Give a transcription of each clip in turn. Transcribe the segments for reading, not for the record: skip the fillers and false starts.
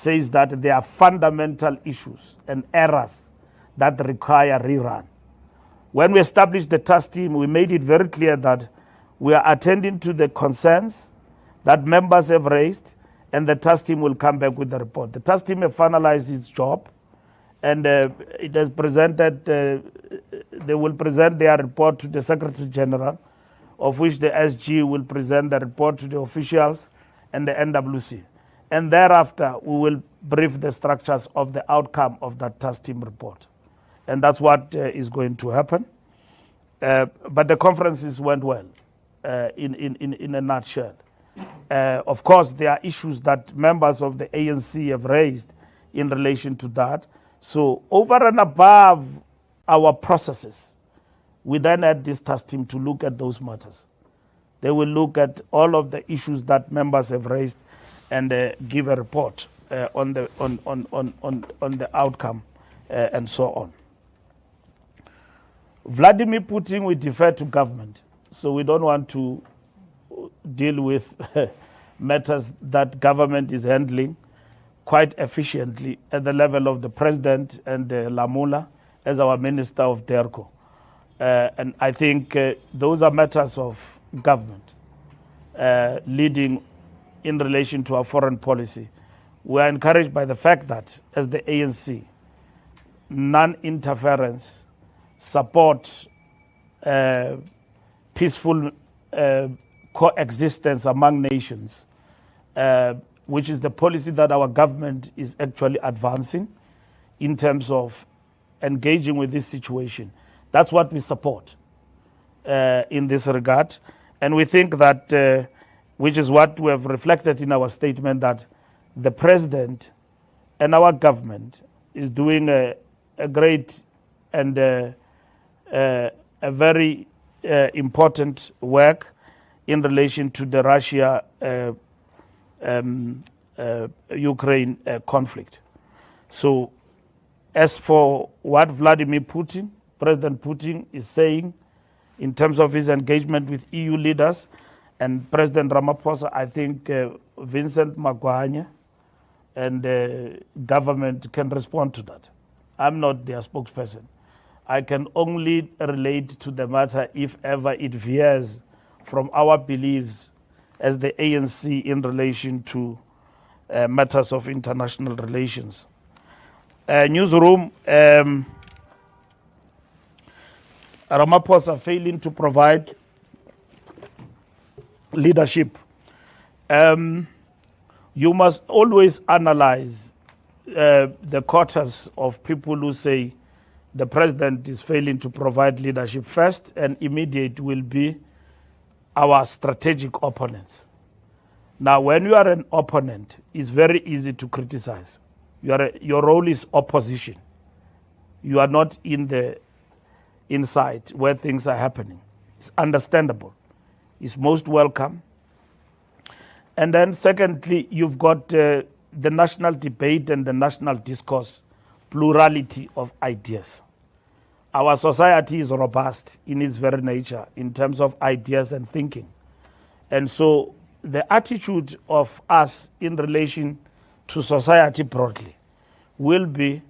says that there are fundamental issues and errors that require rerun. When we established the task team, we made it very clear that we are attending to the concerns that members have raised, and the task team will come back with the report. The task team has finalized its job, and it has presented, they will present their report to the Secretary General, of which the SG will present the report to the officials and the NWC. And thereafter, we will brief the structures of the outcome of that task team report. And that's what is going to happen. But the conferences went well, in a nutshell. Of course, there are issues that members of the ANC have raised in relation to that. So over and above our processes, we then had this task team to look at those matters. They will look at all of the issues that members have raised and give a report on the outcome and so on. Vladimir Putin, we defer to government. So we don't want to deal with matters that government is handling quite efficiently at the level of the president and Lamula as our Minister of DERCO. And I think those are matters of government leading in relation to our foreign policy. We are encouraged by the fact that as the ANC, non-interference, support peaceful coexistence among nations, which is the policy that our government is actually advancing in terms of engaging with this situation. That's what we support in this regard. And we think that, which is what we have reflected in our statement, that the president and our government is doing a great and a very important work in relation to the Russia-Ukraine conflict. So as for what Vladimir Putin, President Putin, is saying in terms of his engagement with EU leaders and President Ramaphosa, I think Vincent Magwanya and government can respond to that. I'm not their spokesperson. I can only relate to the matter if ever it veers from our beliefs as the ANC in relation to matters of international relations. Newsroom, Ramaphosa failing to provide leadership. You must always analyze the quarters of people who say the president is failing to provide leadership. First and immediate will be our strategic opponents. Now, when you are an opponent, it's very easy to criticize. Your role is opposition. You are not in the inside where things are happening. It's understandable. It's most welcome. And then secondly, you've got the national debate and the national discourse, plurality of ideas. Our society is robust in its very nature in terms of ideas and thinking. And so the attitude of us in relation to society broadly will be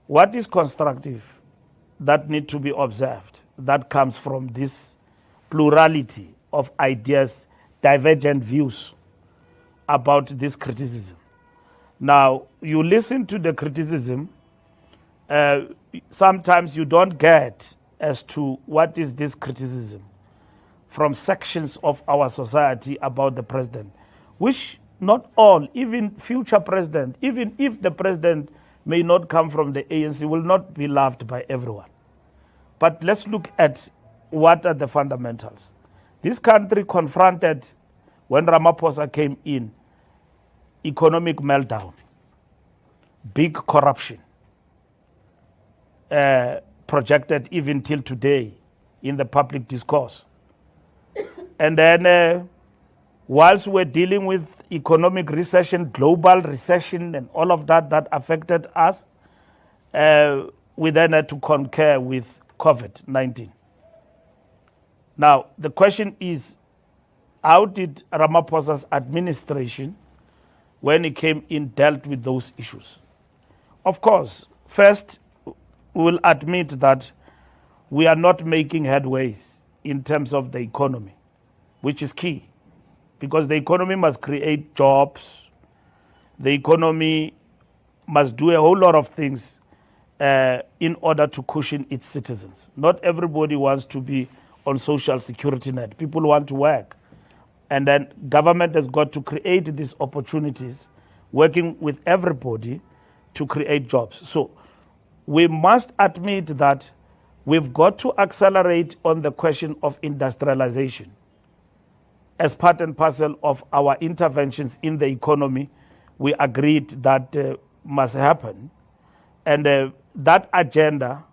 what is constructive that need to be observed, that comes from this plurality of ideas, divergent views about this criticism. Now, you listen to the criticism, sometimes you don't get as to what is this criticism from sections of our society about the president, which not all, even future president, even if the president may not come from the ANC, will not be loved by everyone. But let's look at what are the fundamentals. This country confronted, when Ramaphosa came in, economic meltdown, big corruption, projected even till today in the public discourse. And then whilst we're dealing with economic recession, global recession, and all of that that affected us, we then had to concur with COVID-19. Now, the question is, how did Ramaphosa's administration when he came in, dealt with those issues. Of course, first, we'll admit that we are not making headways in terms of the economy, which is key, because the economy must create jobs. The economy must do a whole lot of things in order to cushion its citizens. Not everybody wants to be on social security net. People want to work. And then government has got to create these opportunities, working with everybody to create jobs. So we must admit that we've got to accelerate on the question of industrialization as part and parcel of our interventions in the economy. We agreed that must happen. And that agenda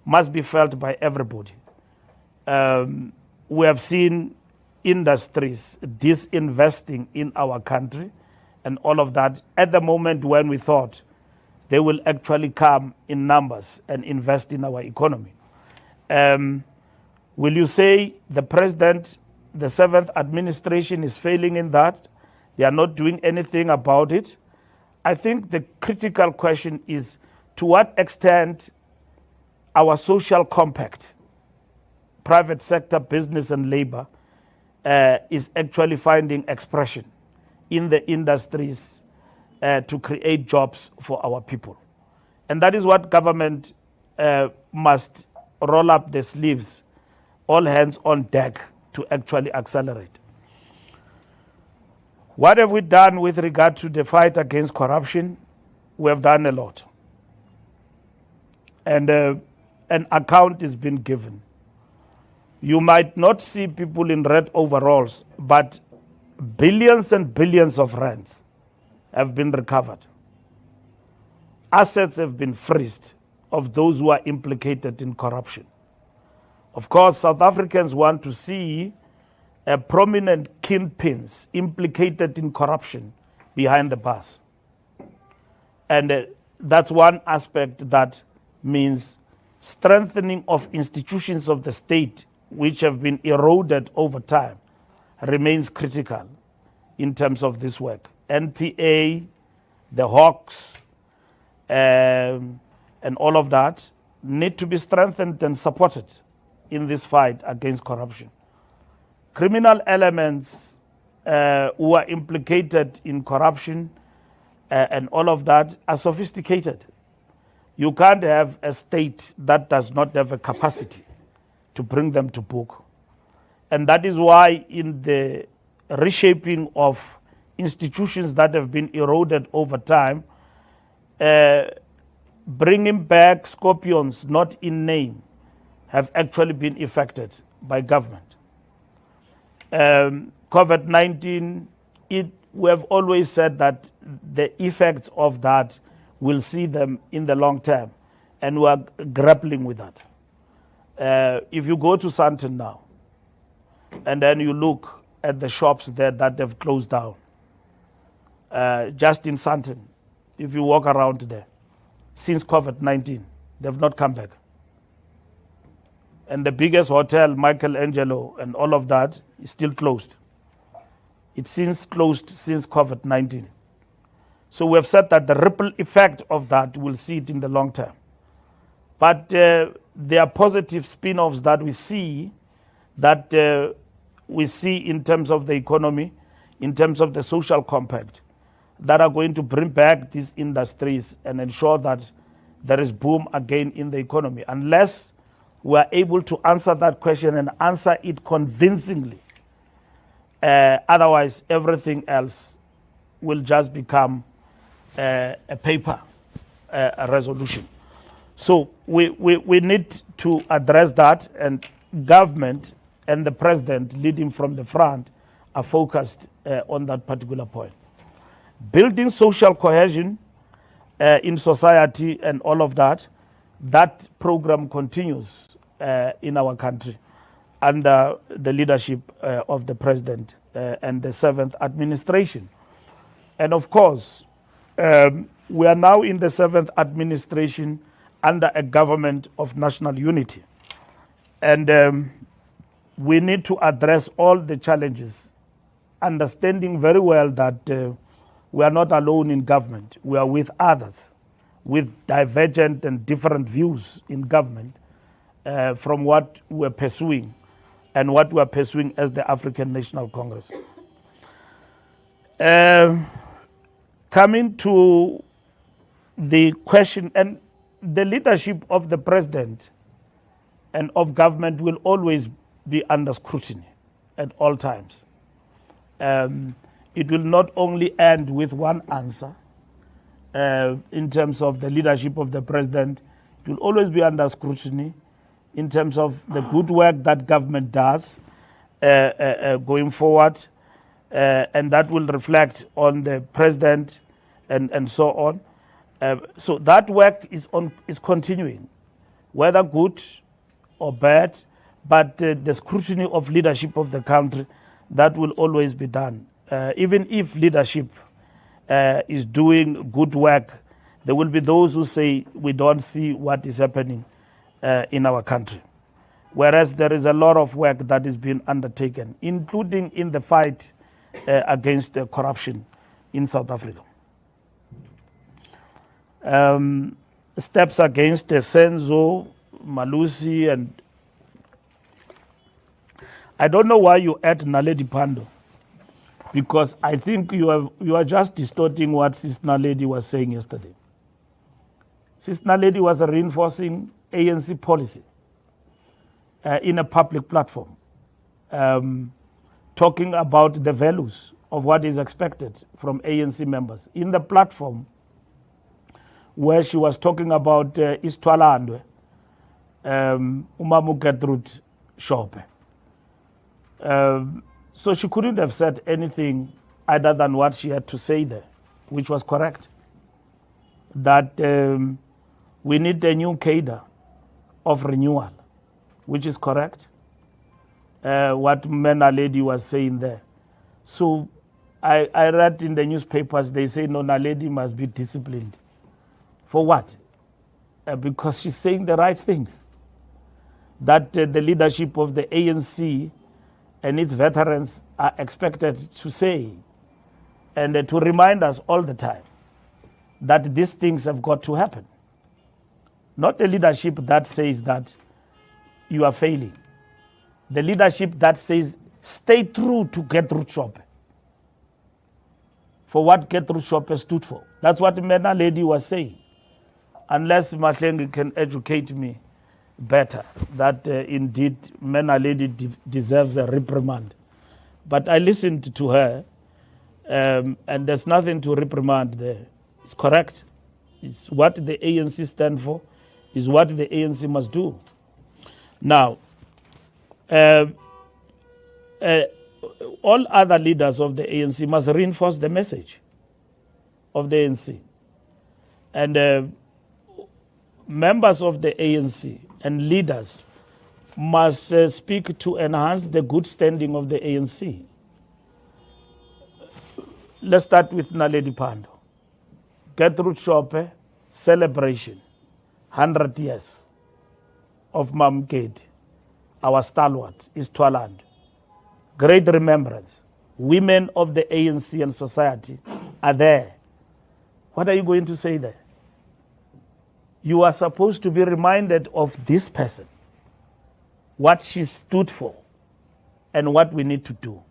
must be felt by everybody. We have seen industries disinvesting in our country and all of that at the moment when we thought they will actually come in numbers and invest in our economy. Will you say the president, the seventh administration is failing in that? They are not doing anything about it? I think the critical question is to what extent our social compact, private sector, business and labor, is actually finding expression in the industries to create jobs for our people. And that is what government must roll up the sleeves, all hands on deck to actually accelerate. What have we done with regard to the fight against corruption? We have done a lot. And an account is being given. You might not see people in red overalls, but billions and billions of rands have been recovered. Assets have been freezed of those who are implicated in corruption. Of course, South Africans want to see prominent kingpins implicated in corruption behind the bars. And that's one aspect that means strengthening of institutions of the state, which have been eroded over time, remains critical in terms of this work. NPA, the Hawks, and all of that need to be strengthened and supported in this fight against corruption. Criminal elements who are implicated in corruption and all of that are sophisticated. You can't have a state that does not have a capacity to bring them to book. And that is why in the reshaping of institutions that have been eroded over time, bringing back scorpions not in name have actually been effected by government. COVID-19, we have always said that the effects of that, we'll see them in the long term, and we are grappling with that. If you go to Sandton now, and then you look at the shops there that have closed down, just in Sandton, if you walk around there, since COVID-19, they've not come back. And the biggest hotel, Michelangelo, and all of that is still closed. It's since closed since COVID-19. So we have said that the ripple effect of that, we'll see it in the long term. But there are positive spin-offs that we see in terms of the economy, in terms of the social compact, that are going to bring back these industries and ensure that there is boom again in the economy. Unless we are able to answer that question and answer it convincingly, otherwise everything else will just become a paper, a resolution. So we need to address that, and government and the president leading from the front are focused on that particular point. Building social cohesion in society and all of that, that program continues in our country under the leadership of the president and the seventh administration. And of course, we are now in the seventh administration under a government of national unity. And we need to address all the challenges, understanding very well that we are not alone in government. We are with others with divergent and different views in government from what we're pursuing and what we're pursuing as the African National Congress. Coming to the question, and the leadership of the president and of government will always be under scrutiny at all times. It will not only end with one answer in terms of the leadership of the president. It will always be under scrutiny in terms of the good work that government does going forward, and that will reflect on the president and so on. So that work is continuing, whether good or bad, but the scrutiny of leadership of the country, that will always be done. Even if leadership is doing good work, there will be those who say we don't see what is happening in our country. Whereas there is a lot of work that is being undertaken, including in the fight against corruption in South Africa. Steps against Senzo, Malusi, and I don't know why you add Naledi Pandor, because I think you are just distorting what Sis Naledi was saying yesterday. Sis Naledi was reinforcing ANC policy in a public platform, talking about the values of what is expected from ANC members. In the platform where she was talking about Istwalandwe, Umamu Gertrude Shope. So she couldn't have said anything other than what she had to say there, which was correct. That we need a new cadre of renewal, which is correct. What Mena Lady was saying there. So I read in the newspapers, they say no, Naledi must be disciplined. For what? Because she's saying the right things. That the leadership of the ANC and its veterans are expected to say and to remind us all the time that these things have got to happen. Not a leadership that says that you are failing. The leadership that says stay true to Gertrude Shope. For what Gertrude Shope stood for. That's what Mena Lady was saying. Unless Mahlengi can educate me better, that indeed Mena Lady deserves a reprimand. But I listened to her, and there's nothing to reprimand there. It's correct. It's what the ANC stand for, is what the ANC must do. Now, all other leaders of the ANC must reinforce the message of the ANC. And members of the ANC and leaders must speak to enhance the good standing of the ANC. Let's start with Naledi Pandor. Gertrude Shope, celebration, 100 years of Mam Gedi, our stalwart, Istwaland. Great remembrance. Women of the ANC and society are there. What are you going to say there? You are supposed to be reminded of this person, what she stood for, and what we need to do.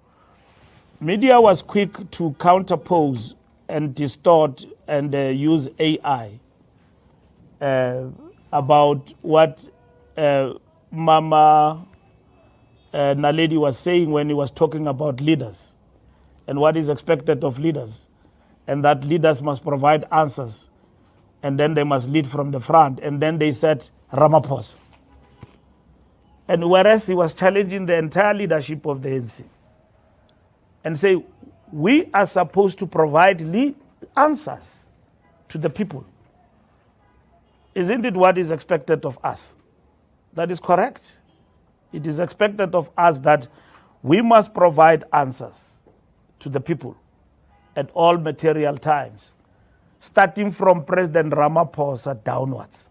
Media was quick to counterpose and distort and use AI about what Mama Naledi was saying when he was talking about leaders and what is expected of leaders, and that leaders must provide answers, and then they must lead from the front, and then they said Ramaphosa. And whereas he was challenging the entire leadership of the ANC and say, we are supposed to provide answers to the people. Isn't it what is expected of us? That is correct. It is expected of us that we must provide answers to the people at all material times, starting from President Ramaphosa downwards,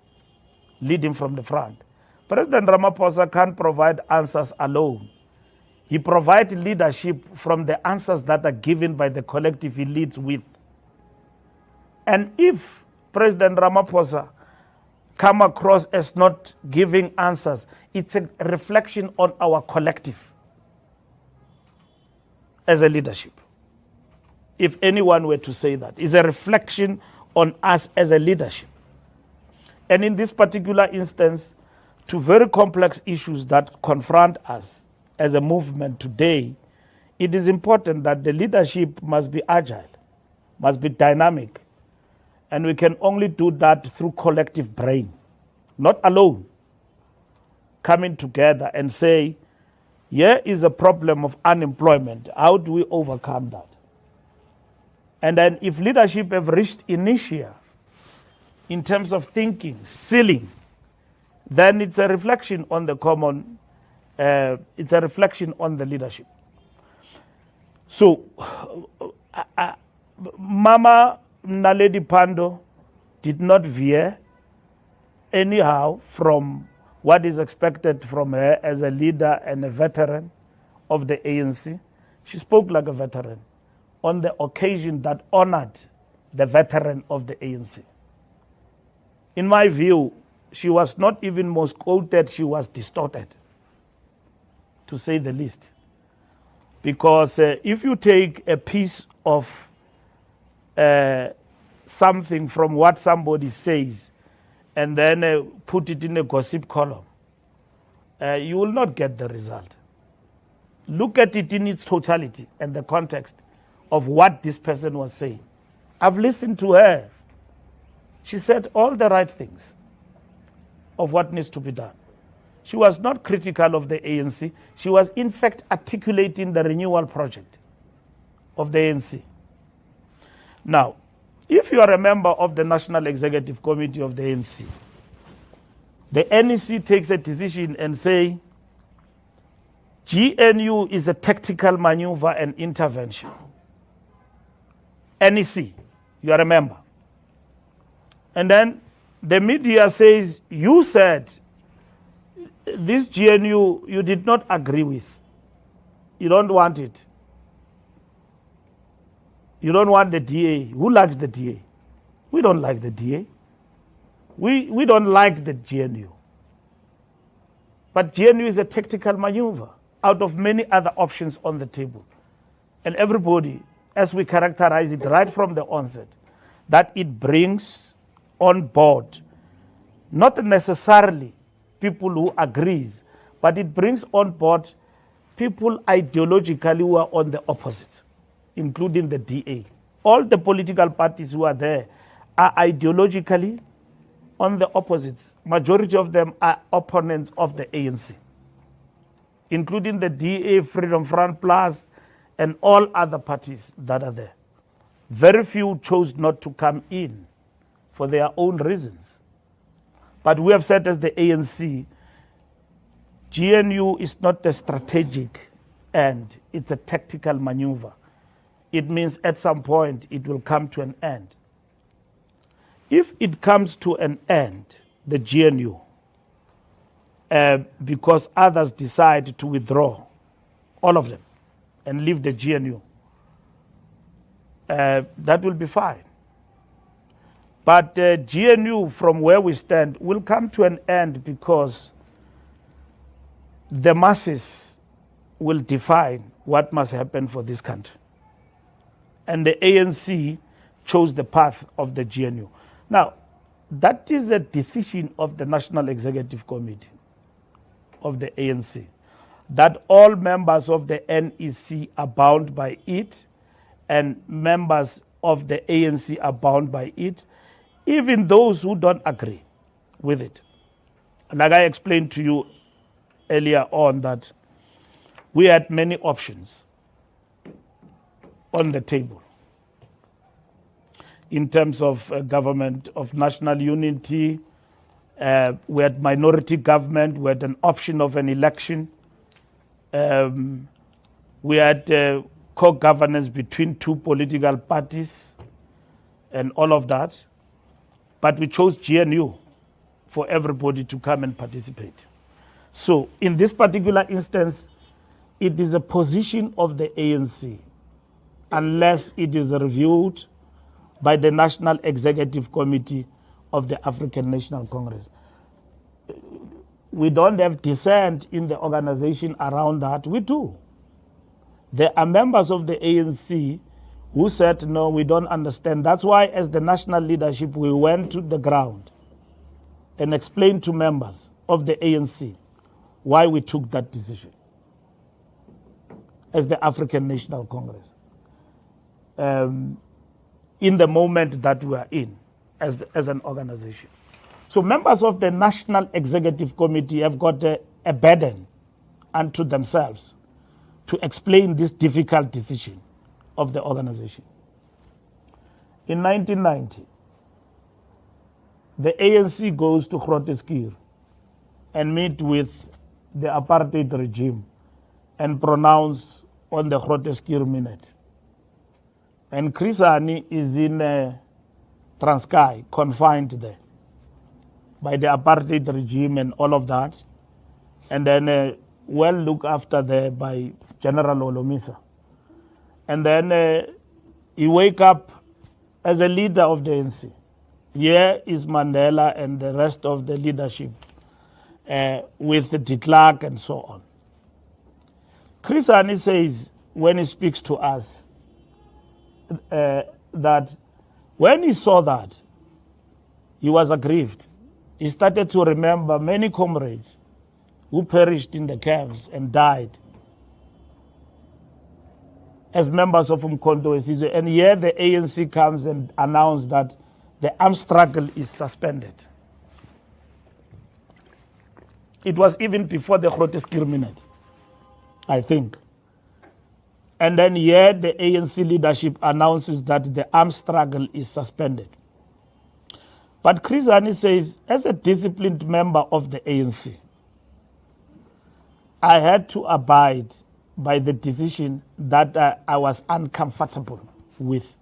leading from the front. President Ramaphosa can't provide answers alone. He provides leadership from the answers that are given by the collective he leads with. And if President Ramaphosa come across as not giving answers, it's a reflection on our collective as a leadership. If anyone were to say that, it's a reflection on us as a leadership. And in this particular instance, to very complex issues that confront us as a movement today, it is important that the leadership must be agile, must be dynamic. And we can only do that through collective brain, not alone. Coming together and say, here is a problem of unemployment. How do we overcome that? And then if leadership have reached inertia in terms of thinking, ceiling, then it's a reflection on the common, it's a reflection on the leadership. So, Mama Naledi Pandor did not veer anyhow from what is expected from her as a leader and a veteran of the ANC. She spoke like a veteran on the occasion that honored the veteran of the ANC. In my view, she was not even most quoted, she was distorted, to say the least. Because if you take a piece of something from what somebody says and then put it in a gossip column, you will not get the result. Look at it in its totality and the context of what this person was saying. I've listened to her. She said all the right things of what needs to be done. She was not critical of the ANC. She was in fact articulating the renewal project of the ANC. Now, if you are a member of the National Executive Committee of the ANC, the NEC takes a decision and say, GNU is a tactical maneuver and intervention. NEC, you are a member. And then the media says, you said this GNU you did not agree with. You don't want it. You don't want the DA. Who likes the DA? We don't like the DA. We don't like the GNU. But GNU is a tactical maneuver out of many other options on the table. And everybody, as we characterize it right from the onset, that it brings on board not necessarily people who agrees, but it brings on board people ideologically who are on the opposite, including the DA. All the political parties who are there are ideologically on the opposites. Majority of them are opponents of the ANC, including the DA, Freedom Front Plus, and all other parties that are there. Very few chose not to come in for their own reasons. But we have said as the ANC, GNU is not a strategic end, it's a tactical maneuver. It means at some point it will come to an end. If it comes to an end, the GNU, because others decide to withdraw, all of them, and leave the GNU, that will be fine. But GNU, from where we stand, will come to an end because the masses will define what must happen for this country. And the ANC chose the path of the GNU. Now, that is a decision of the National Executive Committee of the ANC, that all members of the NEC are bound by it, and members of the ANC are bound by it, even those who don't agree with it. Like I explained to you earlier on, that we had many options on the table in terms of government of national unity. We had minority government, we had an option of an election. We had co-governance between two political parties and all of that. But we chose GNU for everybody to come and participate. So in this particular instance, it is a position of the ANC, unless it is reviewed by the National Executive Committee of the African National Congress. We don't have dissent in the organization around that. We do. There are members of the ANC who said, no, we don't understand. That's why, as the national leadership, we went to the ground and explained to members of the ANC why we took that decision as the African National Congress. In the moment that we are in as an organization. So members of the National Executive Committee have got a burden unto themselves to explain this difficult decision of the organization. In 1990, the ANC goes to Groote and meet with the apartheid regime and pronounce on the Groote Minute. And Chris Hani is in Transkei, confined there by the apartheid regime and all of that. And then well looked after there by General Olomisa. And then he wake up as a leader of the ANC. Here is Mandela and the rest of the leadership with de Klerk and so on. Chris Hani says, when he speaks to us, that when he saw that, he was aggrieved. He started to remember many comrades who perished in the camps and died as members of Umkhonto we Sizwe. And here the ANC comes and announces that the armed struggle is suspended. It was even before the Groote Minute, I think. And then here the ANC leadership announces that the armed struggle is suspended. But Chris Hani says, as a disciplined member of the ANC, I had to abide by the decision that I was uncomfortable with.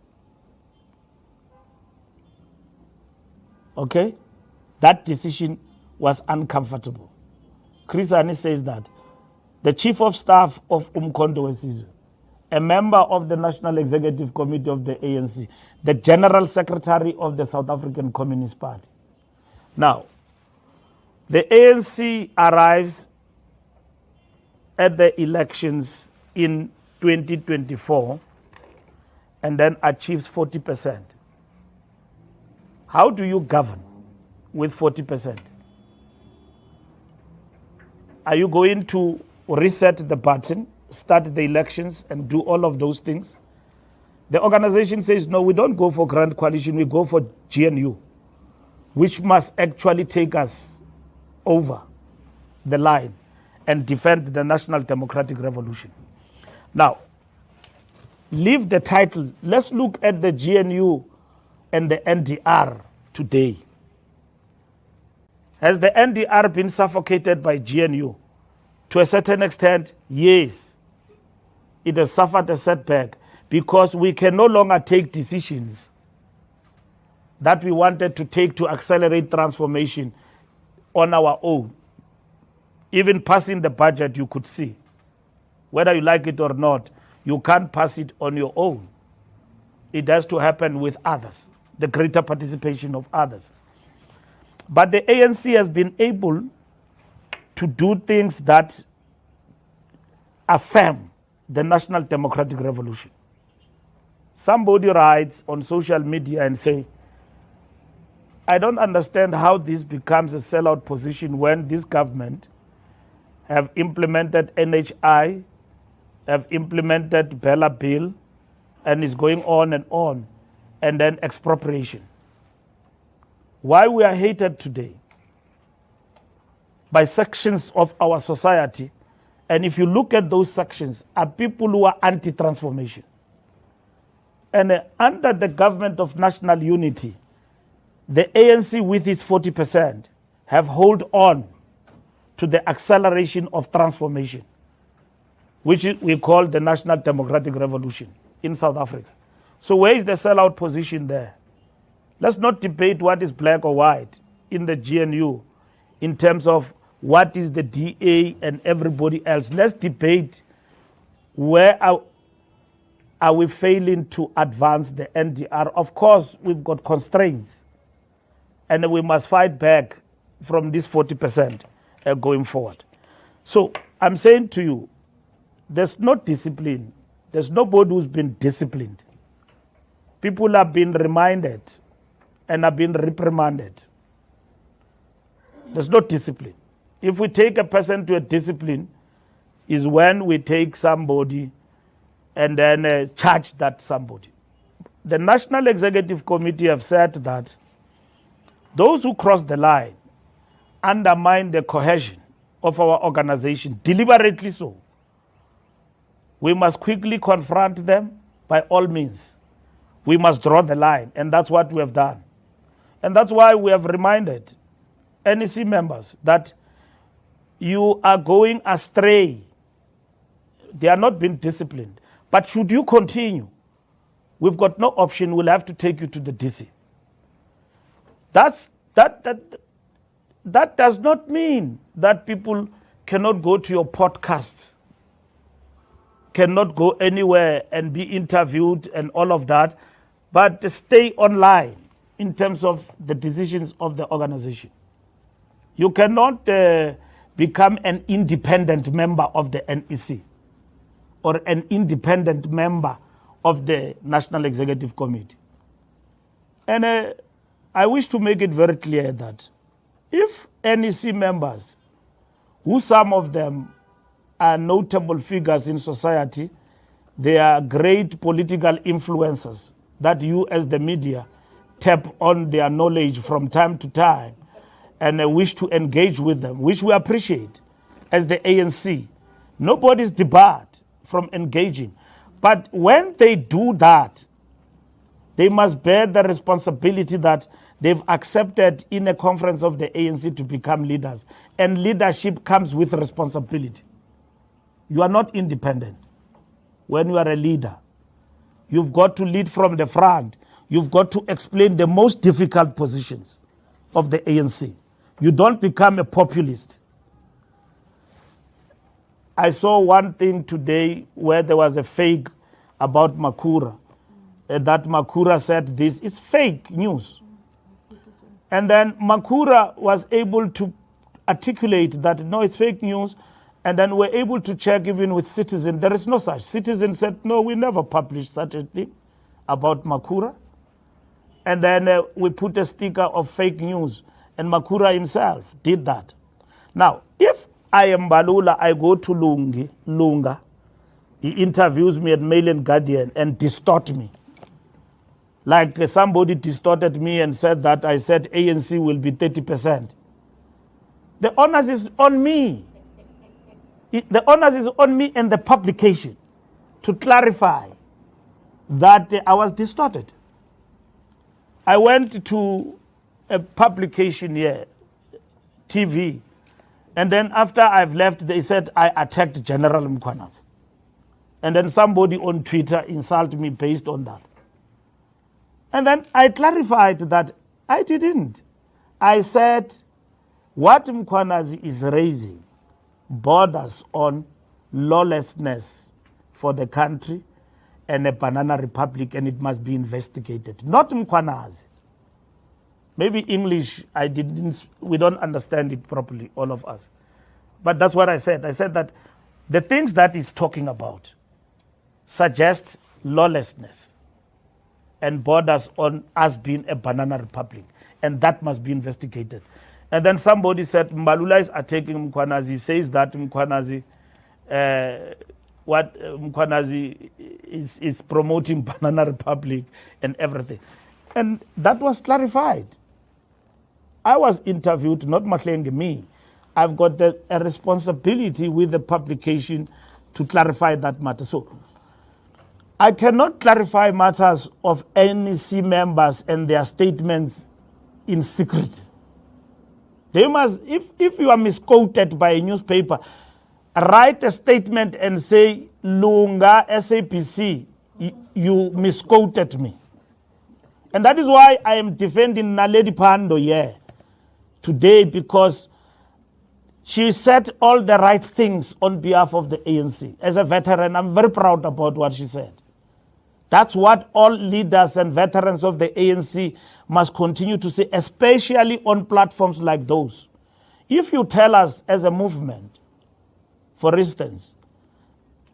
Okay? That decision was uncomfortable. Chris Hani says that the Chief of Staff of Umkhonto we Sizwe, a member of the National Executive Committee of the ANC, the General Secretary of the South African Communist Party. Now, the ANC arrives at the elections in 2024 and then achieves 40%. How do you govern with 40%? Are you going to reset the button, start the elections and do all of those things? The organization says, no, we don't go for Grand Coalition, we go for GNU, which must actually take us over the line and defend the National Democratic Revolution. Now, leave the title. Let's look at the GNU and the NDR today. Has the NDR been suffocated by GNU? To a certain extent, yes. It has suffered a setback because we can no longer take decisions that we wanted to take to accelerate transformation on our own. Even passing the budget, you could see, whether you like it or not, you can't pass it on your own. It has to happen with others, the greater participation of others. But the ANC has been able to do things that affirm the National Democratic Revolution. Somebody writes on social media and say, I don't understand how this becomes a sellout position when this government have implemented NHI, have implemented Bella Bill, and is going on, and then expropriation. Why we are hated today by sections of our society, and if you look at those sections, are people who are anti-transformation. And under the government of national unity, the ANC with its 40% have held on to the acceleration of transformation, which we call the National Democratic Revolution in South Africa. So where is the sellout position there? Let's not debate what is black or white in the GNU in terms of what is the DA and everybody else. Let's debate where are we failing to advance the NDR? Of course, we've got constraints, and we must fight back from this 40% going forward. So I'm saying to you, there's no discipline. There's nobody who's been disciplined. People have been reminded and have been reprimanded. There's no discipline. If we take a person to a discipline, is when we take somebody and then charge that somebody. The National Executive Committee have said that those who cross the line undermine the cohesion of our organization, deliberately so. We must quickly confront them by all means. We must draw the line, and that's what we have done. And that's why we have reminded NEC members that you are going astray. They are not being disciplined. But should you continue, we've got no option. We'll have to take you to the DC. That does not mean that people cannot go to your podcast, cannot go anywhere and be interviewed and all of that, but stay online in terms of the decisions of the organization. You cannot become an independent member of the NEC or an independent member of the National Executive Committee. And I wish to make it very clear that if NEC members, who some of them are notable figures in society, they are great political influencers that you as the media tap on their knowledge from time to time and wish to engage with them, which we appreciate as the ANC. Nobody's debarred from engaging. But when they do that, they must bear the responsibility that they've accepted in a conference of the ANC to become leaders. And leadership comes with responsibility. You are not independent when you are a leader. You've got to lead from the front. You've got to explain the most difficult positions of the ANC. You don't become a populist. I saw one thing today where there was a fake about Makura. That Makura said this. It's fake news. And then Makura was able to articulate that, no, it's fake news. And then we're able to check even with Citizen. There is no such. Citizen said, no, we never published such a thing about Makura. And then we put a sticker of fake news. And Makura himself did that. Now, if I am Mbalula, I go to Lunga. He interviews me at Mail and Guardian and distort me. Like somebody distorted me and said that I said ANC will be 30%. The onus is on me. The onus is on me and the publication to clarify that I was distorted. I went to a publication here, TV, and then after I've left, they said I attacked General Mkhwanazi. And then somebody on Twitter insulted me based on that. And then I clarified that I didn't. I said what Mkhwanazi is raising borders on lawlessness for the country and a banana republic, and it must be investigated. Not Mkhwanazi. Maybe English, we don't understand it properly, all of us. But that's what I said. I said that the things that he's talking about suggest lawlessness and borders on us being a banana republic, and that must be investigated. And then somebody said Mbalula is attacking Mkhwanazi. He says that Mkhwanazi, Mkhwanazi is promoting banana republic and everything. And that was clarified. I was interviewed, not Mahlenge, me. I've got a responsibility with the publication to clarify that matter. So I cannot clarify matters of NEC members and their statements in secret. They must, if you are misquoted by a newspaper, write a statement and say, Lunga, SAPC, you misquoted me. And that is why I am defending Naledi Pando here today, because she said all the right things on behalf of the ANC. As a veteran, I'm very proud about what she said. That's what all leaders and veterans of the ANC must continue to say, especially on platforms like those. If you tell us as a movement, for instance,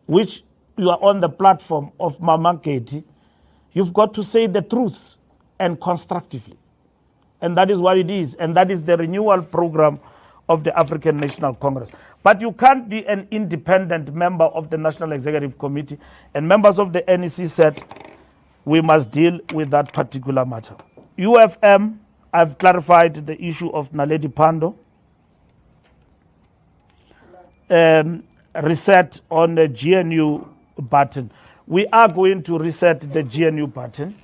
which you are on the platform of Mama Katie, you've got to say the truths and constructively. And that is what it is. And that is the renewal program of the African National Congress. But you can't be an independent member of the National Executive Committee. And members of the NEC said, we must deal with that particular matter. UFM, I've clarified the issue of Naledi Pando. Reset on the GNU button. We are going to reset the GNU button.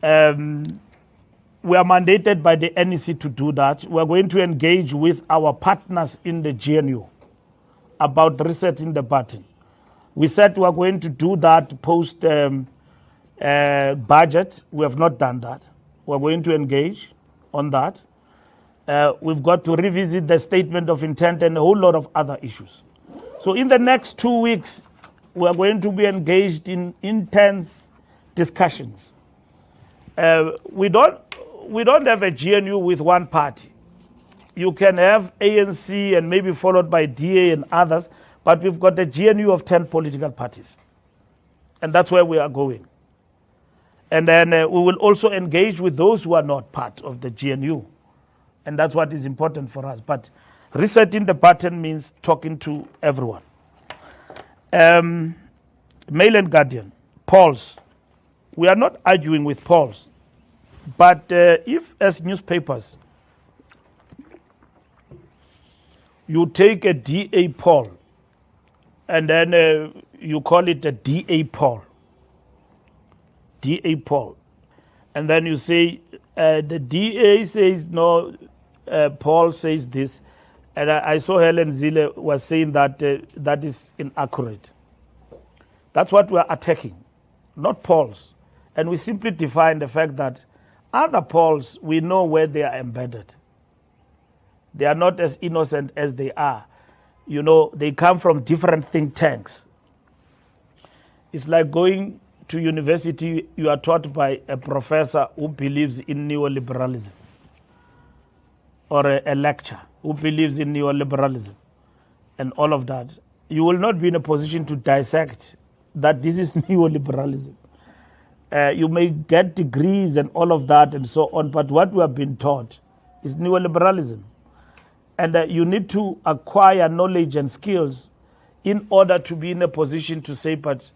We are mandated by the NEC to do that. We are going to engage with our partners in the GNU about resetting the button. We said we are going to do that post budget. We have not done that. We are going to engage on that. We've got to revisit the statement of intent and a whole lot of other issues. So in the next 2 weeks, we are going to be engaged in intense discussions. We don't have a GNU with one party. You can have ANC and maybe followed by DA and others, but we've got a GNU of 10 political parties. And that's where we are going. And then we will also engage with those who are not part of the GNU. And that's what is important for us. But resetting the button means talking to everyone. Mail and Guardian, polls. We are not arguing with polls. But if, as newspapers, you take a DA poll and then you call it a DA poll, and then you say the DA says no, Paul says this, and I saw Helen Zille was saying that that is inaccurate. That's what we are attacking, not polls. And we simply define the fact that other polls, we know where they are embedded. They are not as innocent as they are. You know, they come from different think tanks. It's like going to university, you are taught by a professor who believes in neoliberalism, or a lecturer who believes in neoliberalism and all of that. You will not be in a position to dissect that this is neoliberalism. You may get degrees and all of that and so on, but what we have been taught is neoliberalism. And you need to acquire knowledge and skills in order to be in a position to say, but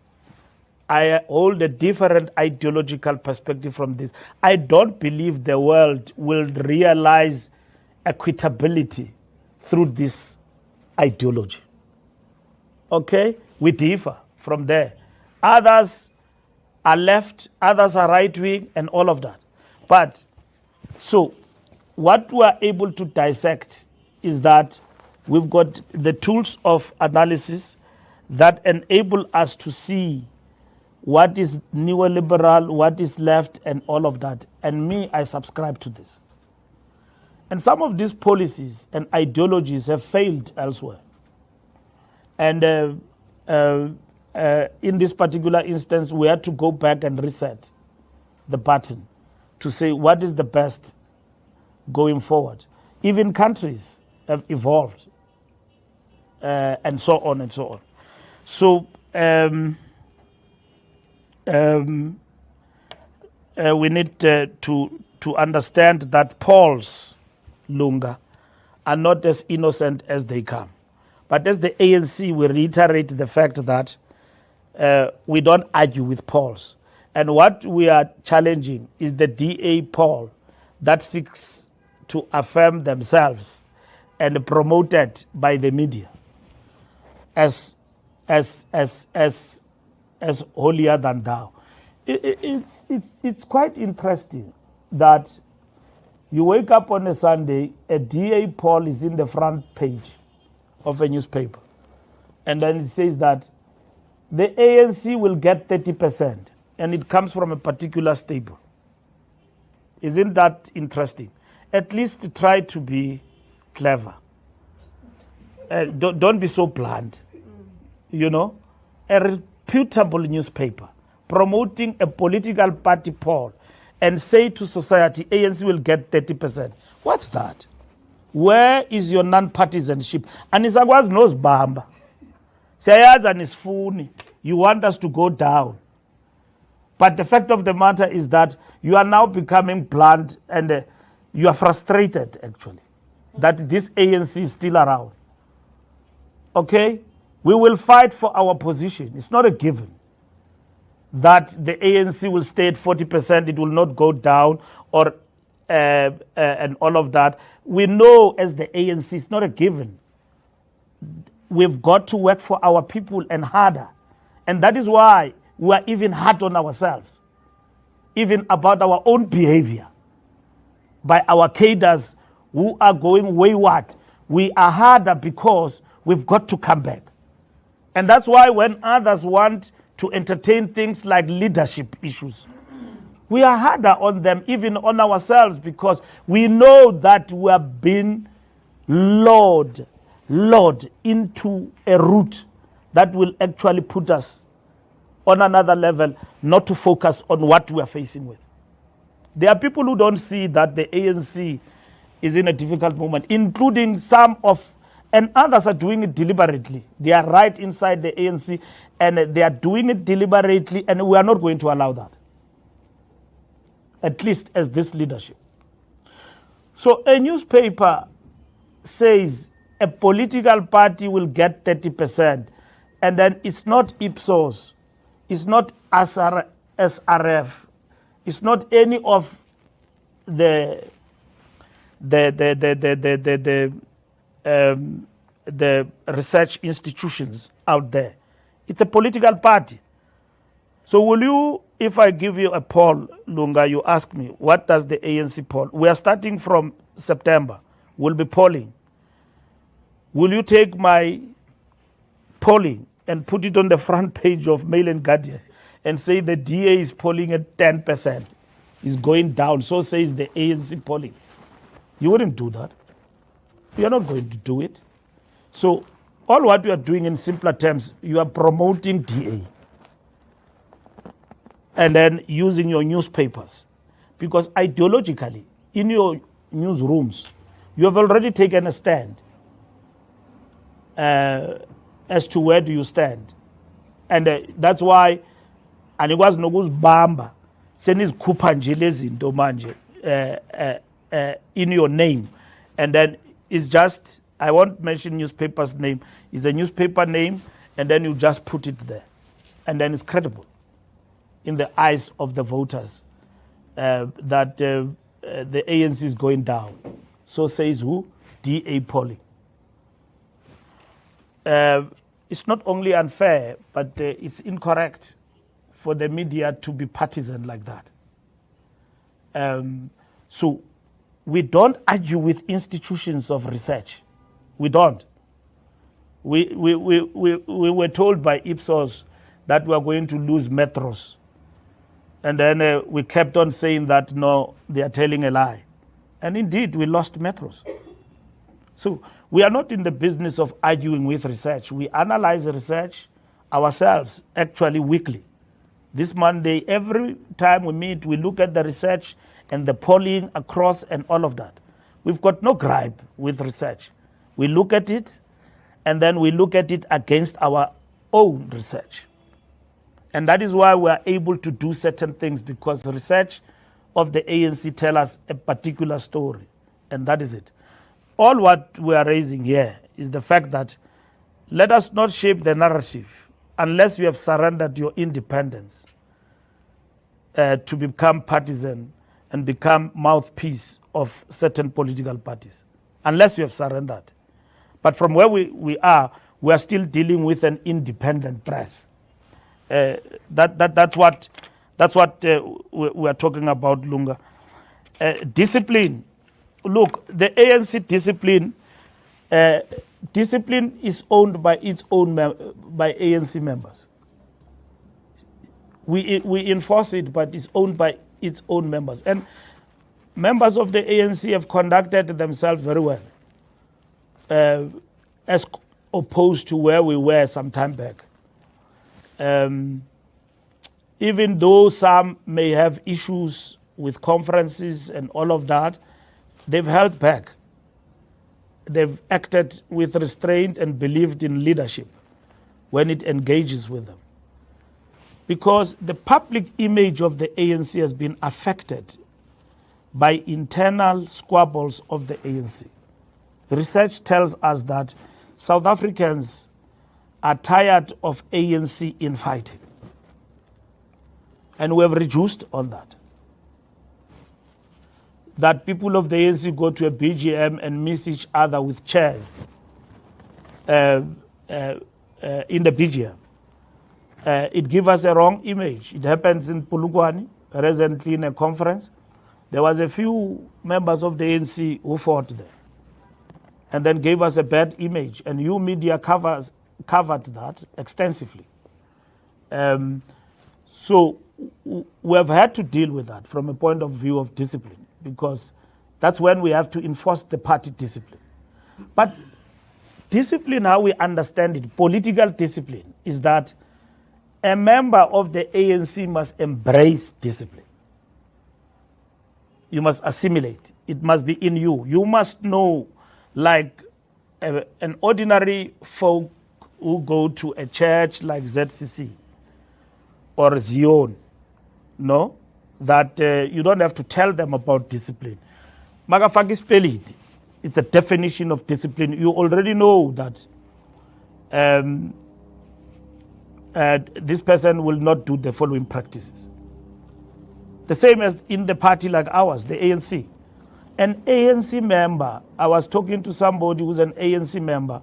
I hold a different ideological perspective from this. I don't believe the world will realize equitability through this ideology. Okay? We differ from there. Others are left, others are right wing, and all of that. But so what we are able to dissect is that we've got the tools of analysis that enable us to see what is neoliberal, what is left, and all of that. And me, I subscribe to this. And some of these policies and ideologies have failed elsewhere. And in this particular instance, we had to go back and reset the button to say what is the best going forward. Even countries have evolved and so on and so on. So we need to understand that polls, Lunga, are not as innocent as they come. But as the ANC, we reiterate the fact that we don't argue with polls. And what we are challenging is the DA poll that seeks to affirm themselves and promoted by the media as holier than thou. It's quite interesting that you wake up on a Sunday, a DA poll is in the front page of a newspaper, and then it says that the ANC will get 30%, and it comes from a particular stable. Isn't that interesting? At least try to be clever. Don't be so blunt. You know, a reputable newspaper promoting a political party poll and say to society, ANC will get 30%. What's that? Where is your non-partisanship? Anisakwazi nozibamba. Siyayazi anisifuni. You want us to go down. But the fact of the matter is that you are now becoming blunt and you are frustrated, actually, that this ANC is still around. Okay? We will fight for our position. It's not a given that the ANC will stay at 40%, it will not go down, or and all of that. We know as the ANC, it's not a given. We've got to work for our people and harder. And that is why we are even hard on ourselves, even about our own behavior. By our cadres who are going wayward, we are harder because we've got to come back. And that's why when others want to entertain things like leadership issues, we are harder on them, even on ourselves, because we know that we have been lured into a route that will actually put us on another level, not to focus on what we are facing with. There are people who don't see that the ANC is in a difficult moment, including some of, and others are doing it deliberately. They are right inside the ANC and they are doing it deliberately, and we are not going to allow that, at least as this leadership. So a newspaper says a political party will get 30%, and then it's not Ipsos, it's not SRF, it's not any of the research institutions out there. It's a political party. So will you, if I give you a poll, Lunga, you ask me, what does the ANC poll? We are starting from September. We'll be polling. Will you take my polling and put it on the front page of Mail and Guardian and say the DA is polling at 10%? Is going down, so says the ANC polling. You wouldn't do that. You are not going to do it. So all what you are doing, in simpler terms, you are promoting DA and then using your newspapers, because ideologically in your newsrooms you have already taken a stand as to where do you stand, and that's why anikwazi nokuzibamba senizikhupha nje lezi zinto manje in your name, and then it's just, I won't mention newspaper's name, it's a newspaper name, and then you just put it there, and then it's credible in the eyes of the voters that the ANC is going down. So says who? DA polling. It's not only unfair, but it's incorrect for the media to be partisan like that. So we don't argue with institutions of research. We don't. We were told by Ipsos that we are going to lose metros. And then we kept on saying that, no, they are telling a lie. And indeed, we lost metros. So we are not in the business of arguing with research. We analyze the research ourselves, actually weekly. This Monday, every time we meet, we look at the research and the polling across and all of that. We've got no gripe with research. We look at it, and then we look at it against our own research. And that is why we are able to do certain things, because the research of the ANC tell us a particular story, and that is it. All what we are raising here is the fact that let us not shape the narrative unless you have surrendered your independence to become partisan and become mouthpiece of certain political parties, unless you have surrendered. But from where we are still dealing with an independent press. That's what we are talking about, Lunga. Discipline. Look, the ANC discipline is owned by its own by ANC members. We enforce it, but it's owned by its own members. And members of the ANC have conducted themselves very well, as opposed to where we were some time back. even though some may have issues with conferences and all of that, they've held back. They've acted with restraint and believed in leadership when it engages with them. Because the public image of the ANC has been affected by internal squabbles of the ANC. Research tells us that South Africans are tired of ANC infighting. And we have reduced on that. That people of the ANC go to a BGM and miss each other with chairs in the BGM. It gives us a wrong image. It happens in Polokwane, recently in a conference. There was a few members of the ANC who fought there and then gave us a bad image. And you media covered that extensively. So we have had to deal with that from a point of view of discipline, because that's when we have to enforce the party discipline. But discipline, how we understand it, political discipline, is that a member of the ANC must embrace discipline. You must assimilate. It must be in you. You must know, like an ordinary folk who go to a church like ZCC or Zion, no? That you don't have to tell them about discipline. Magafaki spelled, it's a definition of discipline. You already know that this person will not do the following practices. The same as in the party like ours, the ANC. An ANC member, I was talking to somebody who's an ANC member,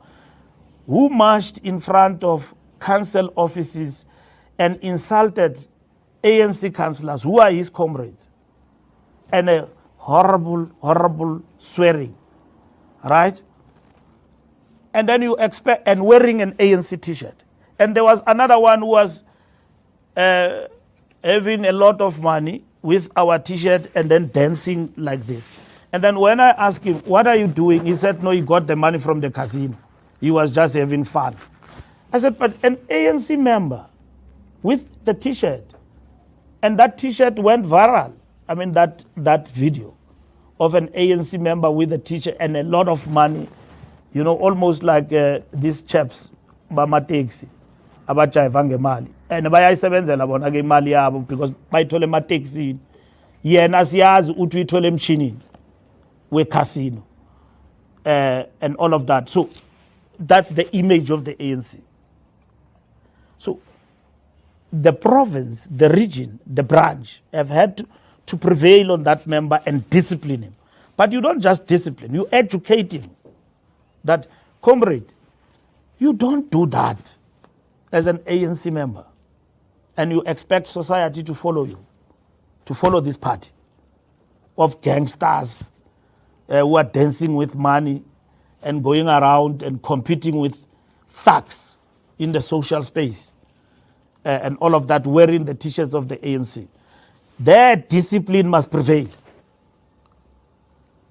who marched in front of council offices and insulted ANC councillors who are his comrades, and a horrible, horrible swearing, right? And then you expect, and wearing an ANC t-shirt. And there was another one who was having a lot of money with our t-shirt and then dancing like this. And then when I asked him, what are you doing? He said, no, he got the money from the casino. He was just having fun. I said, but an ANC member with the t-shirt, and that t-shirt went viral. I mean, that video of an ANC member with a t-shirt and a lot of money, you know, almost like these chaps, bama-taxi, abajayiva ngemali. And bayayisebenzela bona ke imali yabo because bayithole emateksini. Yena siyazi uthi uyithole emchinini we-casino and all of that. So that's the image of the ANC. So the province, the region, the branch have had to prevail on that member and discipline him. But you don't just discipline, you educate him that, comrade, you don't do that as an ANC member. And you expect society to follow you, to follow this party of gangsters who are dancing with money and going around and competing with thugs in the social space and all of that, wearing the t-shirts of the ANC. Their discipline must prevail.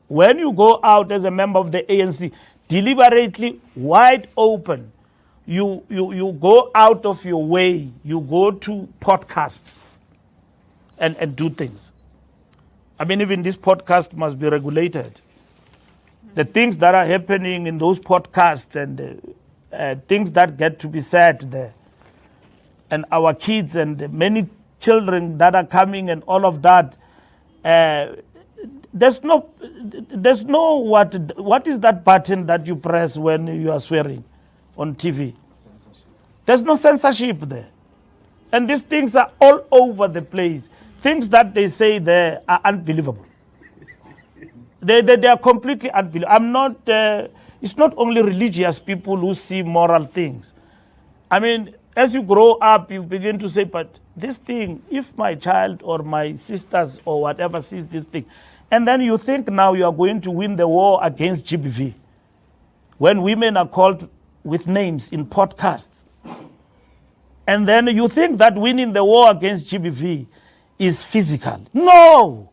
When you go out as a member of the ANC, deliberately, wide open, you go out of your way, you go to podcasts and do things. I mean, even this podcast must be regulated. The things that are happening in those podcasts and things that get to be said there, and our kids and many children that are coming and all of that, there's no what is that button that you press when you are swearing on TV? Censorship. There's no censorship there. And these things are all over the place. Things that they say there are unbelievable. They are completely unbelievable. It's not only religious people who see moral things. I mean, as you grow up, you begin to say, but this thing, if my child or my sisters or whatever sees this thing, and then you think now you are going to win the war against GBV. When women are called with names in podcasts. And then you think that winning the war against GBV is physical. No,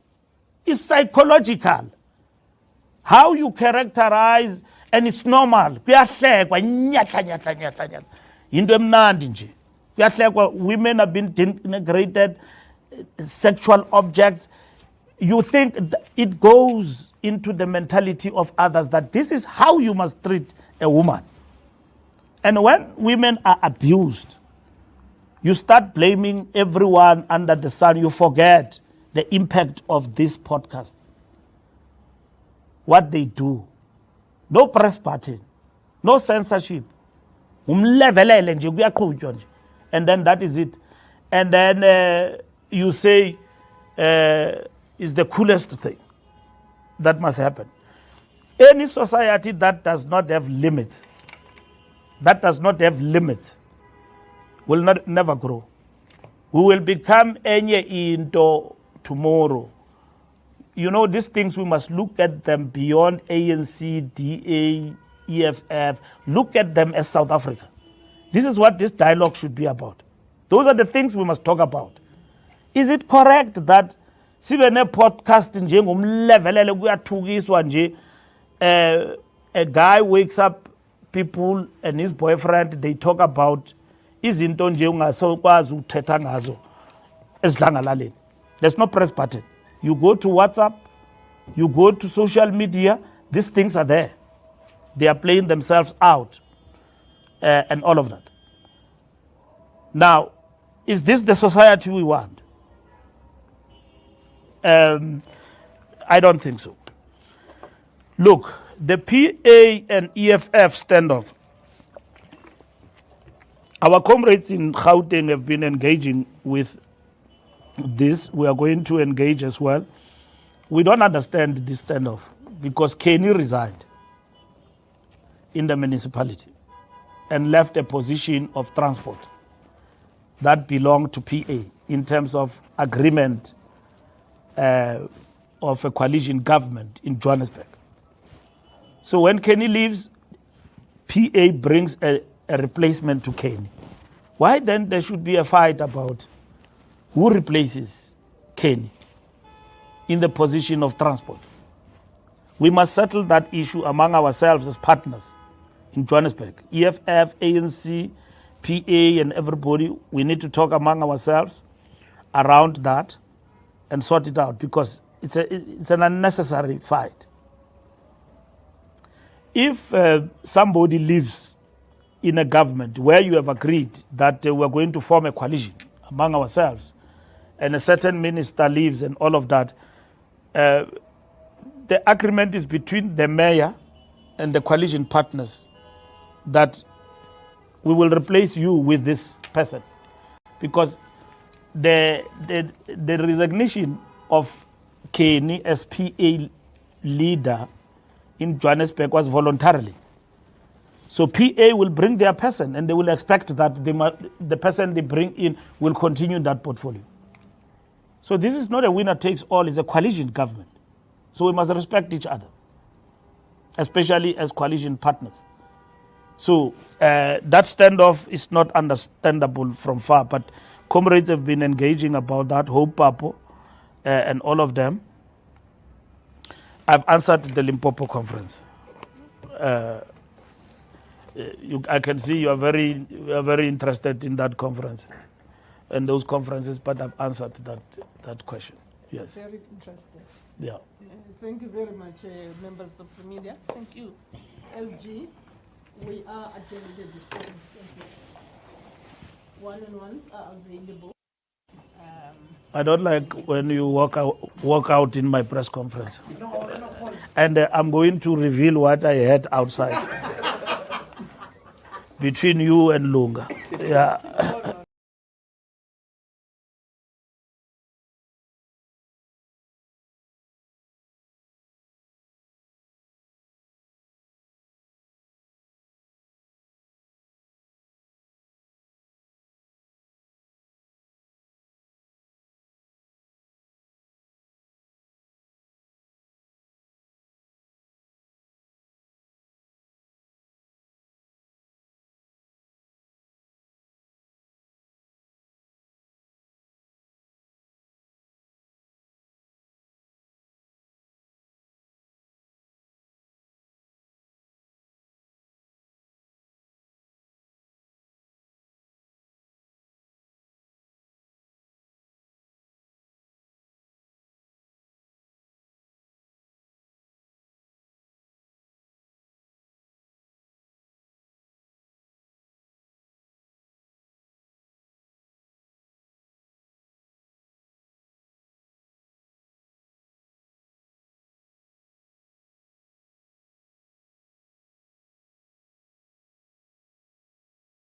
it's psychological. How you characterize, and it's normal. Into emnandi nje. Women have been denigrated, sexual objects. You think it goes into the mentality of others that this is how you must treat a woman. And when women are abused, you start blaming everyone under the sun. You forget the impact of this podcast. What they do. No press button. No censorship. And then that is it. And then you say is the coolest thing that must happen. Any society that does not have limits, will never grow. We will become any into tomorrow. You know, these things, we must look at them beyond ANC, DA, EFF. Look at them as South Africa. This is what this dialogue should be about. Those are the things we must talk about. Is it correct that sibene podcast njengomlevelele kuyathukiswa nje a guy wakes up people and his boyfriend, they talk about izinto nje ungasokwazi ukuthetha ngazo esidlangalaleni. There's no press button. You go to WhatsApp, you go to social media, these things are there. They are playing themselves out and all of that. Now, is this the society we want? I don't think so. Look, the PA and EFF standoff. Our comrades in Gauteng have been engaging with this. We are going to engage as well. We don't understand this standoff because Kenny resigned in the municipality and left a position of transport that belonged to PA in terms of agreement of a coalition government in Johannesburg. So when Kenny leaves, PA brings a replacement to Kenny. Why then there should be a fight about who replaces Kenny in the position of transport? We must settle that issue among ourselves as partners in Johannesburg. EFF, ANC, PA, and everybody, we need to talk among ourselves around that and sort it out because it's an unnecessary fight. If somebody lives in a government where you have agreed that we're going to form a coalition among ourselves and a certain minister leaves and all of that, the agreement is between the mayor and the coalition partners that we will replace you with this person because the resignation of Kenny as PA leader in Johannesburg was voluntarily. So PA will bring their person and they will expect that the person they bring in will continue that portfolio. So this is not a winner takes all, it's a coalition government. So we must respect each other, especially as coalition partners. So that standoff is not understandable from far, but comrades have been engaging about that, Hope Papo and all of them. I've answered the Limpopo conference. I can see you are very interested in that conference and those conferences, but I've answered that question. Yes. Very interesting. Yeah. Thank you very much, members of the media. Thank you. SG, we are attending the discussion. One-on-ones are available. I don't like when you walk out in my press conference. And I'm going to reveal what I had outside between you and Lunga. Yeah.